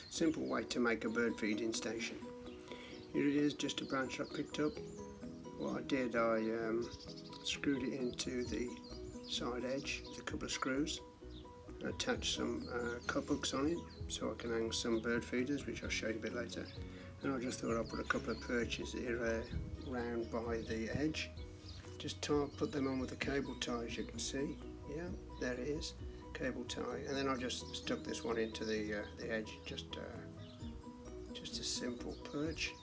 simple way to make a bird feeding station. Here it is, just a branch I picked up. What I did, I screwed it into the side edge with a couple of screws, and attached some cup hooks on it so I can hang some bird feeders, which I'll show you a bit later. And I just thought I'd put a couple of perches here round by the edge. Just put them on with a cable tie, as you can see. Yeah, there it is, cable tie. And then I just stuck this one into the edge, just a simple perch.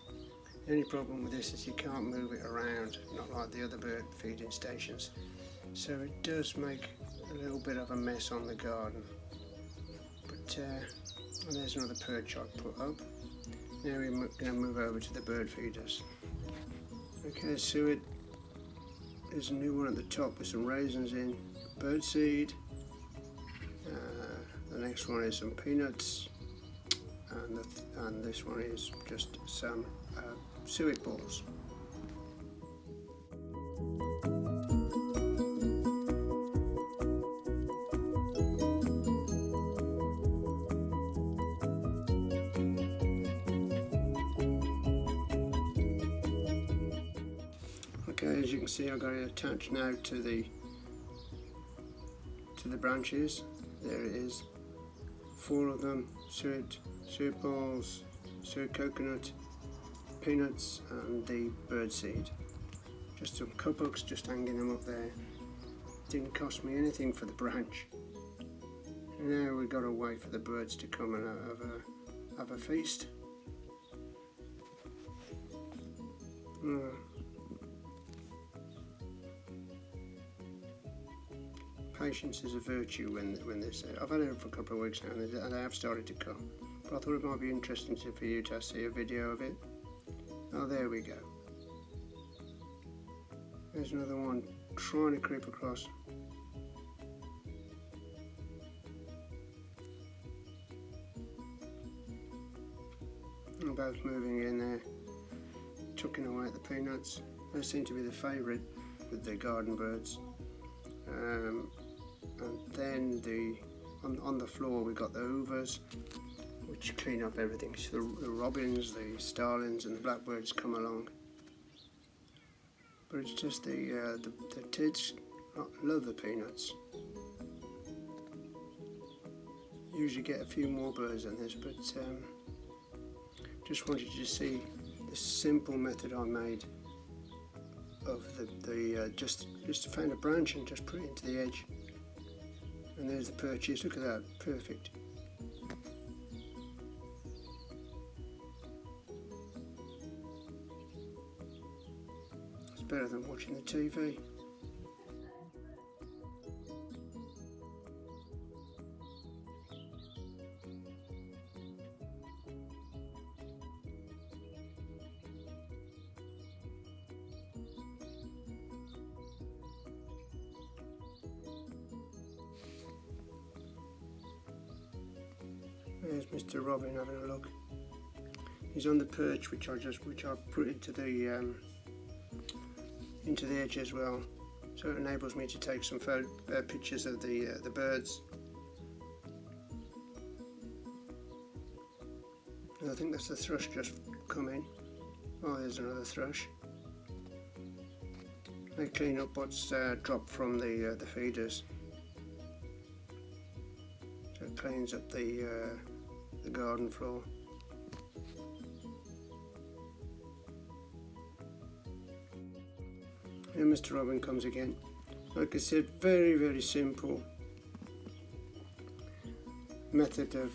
The only problem with this is you can't move it around, not like the other bird feeding stations. So it does make a little bit of a mess on the garden. But and there's another perch I put up. Now we're going to move over to the bird feeders. Okay, so there's a new one at the top with some raisins in, bird seed. The next one is some peanuts, and this one is just some suet balls. Okay, as you can see, I've got it attached now to the branches. There it is, 4 of them: suet balls, suet coconut, peanuts, and the bird seed. Just some cup hooks, just hanging them up there. Didn't cost me anything for the branch. And now we've got to wait for the birds to come and have a feast. Patience is a virtue when they say. I've had it for a couple of weeks now, and they have started to come. But I thought it might be interesting for you to see a video of it. Oh, there we go. There's another one trying to creep across. They're both moving in there, tucking away at the peanuts. They seem to be the favourite with the garden birds. And then on the floor we've got the hoovers, which clean up everything. So the robins, the starlings, and the blackbirds come along. But it's just the tits love the peanuts. Usually get a few more birds than this, but just wanted you to see the simple method I made of just found a branch and just put it into the edge. And there's the perches. Look at that, perfect. It's better than watching the TV. There's Mr. Robin having a look. He's on the perch, which I put into the edge as well, so it enables me to take some pictures of the birds. And I think that's the thrush just come in. Oh, there's another thrush. They clean up what's dropped from the feeders. So it cleans up the garden floor. And Mr. Robin comes again. Like I said, very, very simple method of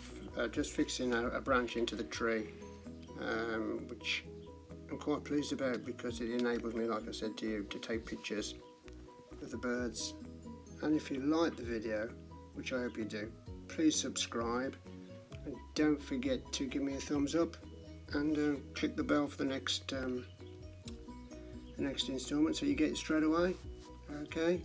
just fixing a branch into the tree, which I'm quite pleased about because it enables me, like I said to you, to take pictures of the birds. And if you like the video, which I hope you do, please subscribe, and don't forget to give me a thumbs up, and click the bell for the next instalment so you get it straight away. Okay.